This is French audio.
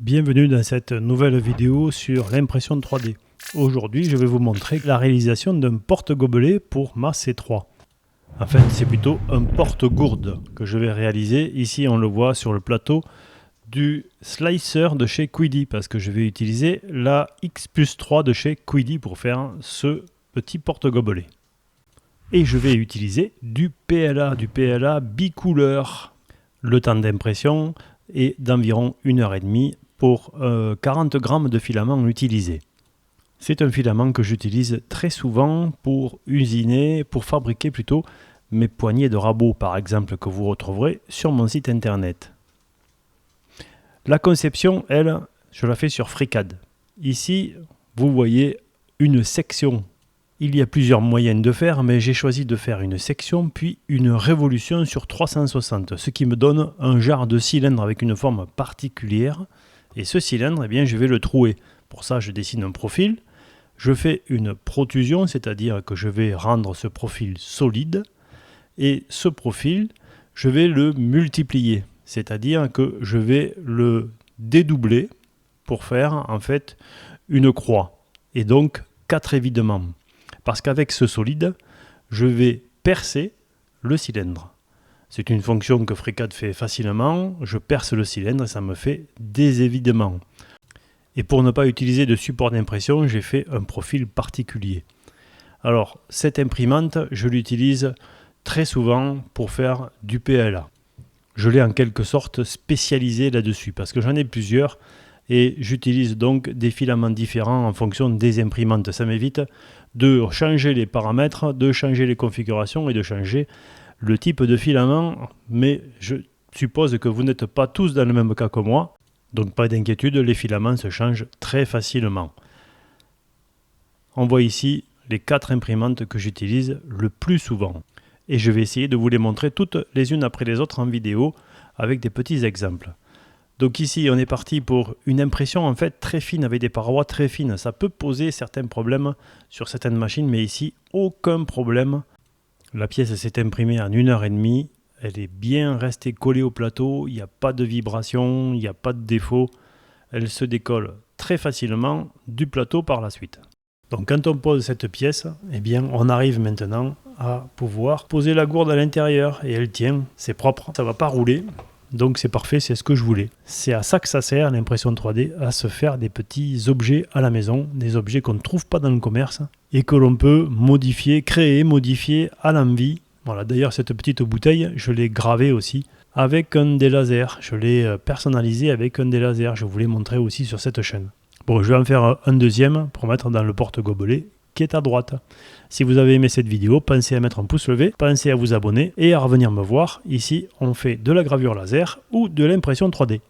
Bienvenue dans cette nouvelle vidéo sur l'impression 3D. Aujourd'hui, je vais vous montrer la réalisation d'un porte-gobelet pour ma C3. En fait, c'est plutôt un porte-gourde que je vais réaliser. Ici, on le voit sur le plateau du slicer de chez Quidy parce que je vais utiliser la X+3 de chez Quidy pour faire ce petit porte-gobelet. Et je vais utiliser du PLA bicouleur. Le temps d'impression est d'environ 1h30 pour 40 grammes de filament utilisé. C'est un filament que j'utilise très souvent pour usiner, pour fabriquer plutôt mes poignées de rabot par exemple que vous retrouverez sur mon site internet. La conception, elle, je la fais sur FreeCAD. Ici, vous voyez une section. Il y a plusieurs moyens de faire, mais j'ai choisi de faire une section puis une révolution sur 360, ce qui me donne un genre de cylindre avec une forme particulière. Et ce cylindre, eh bien, je vais le trouer. Pour ça, je dessine un profil. Je fais une protrusion, c'est-à-dire que je vais rendre ce profil solide. Et ce profil, je vais le multiplier, c'est-à-dire que je vais le dédoubler pour faire en fait une croix. Et donc 4 évidements. Parce qu'avec ce solide, je vais percer le cylindre. C'est une fonction que FreeCAD fait facilement. Je perce le cylindre et ça me fait des évidements. Et pour ne pas utiliser de support d'impression, j'ai fait un profil particulier. Alors, cette imprimante, je l'utilise très souvent pour faire du PLA. Je l'ai en quelque sorte spécialisé là-dessus parce que j'en ai plusieurs et j'utilise donc des filaments différents en fonction des imprimantes. Ça m'évite de changer les paramètres, de changer les configurations et de changer le type de filament, mais je suppose que vous n'êtes pas tous dans le même cas que moi, donc pas d'inquiétude, les filaments se changent très facilement. On voit ici les 4 imprimantes que j'utilise le plus souvent. Et je vais essayer de vous les montrer toutes les unes après les autres en vidéo avec des petits exemples. Donc ici, on est parti pour une impression en fait très fine avec des parois très fines. Ça peut poser certains problèmes sur certaines machines, mais ici, aucun problème. La pièce s'est imprimée en 1h30. Elle est bien restée collée au plateau. Il n'y a pas de vibration, il n'y a pas de défaut. Elle se décolle très facilement du plateau par la suite. Donc quand on pose cette pièce, eh bien, on arrive maintenant à pouvoir poser la gourde à l'intérieur. Et elle tient, c'est propre, ça ne va pas rouler. Donc c'est parfait, c'est ce que je voulais. C'est à ça que ça sert l'impression 3D, à se faire des petits objets à la maison, des objets qu'on ne trouve pas dans le commerce et que l'on peut modifier, créer, modifier à l'envie. Voilà, d'ailleurs cette petite bouteille, je l'ai gravée aussi avec un des lasers. Je l'ai personnalisée avec un des lasers, je vous l'ai montré aussi sur cette chaîne. Bon, je vais en faire un deuxième pour mettre dans le porte-gobelet qui est à droite. Si vous avez aimé cette vidéo, pensez à mettre un pouce levé, pensez à vous abonner et à revenir me voir. Ici, on fait de la gravure laser ou de l'impression 3D.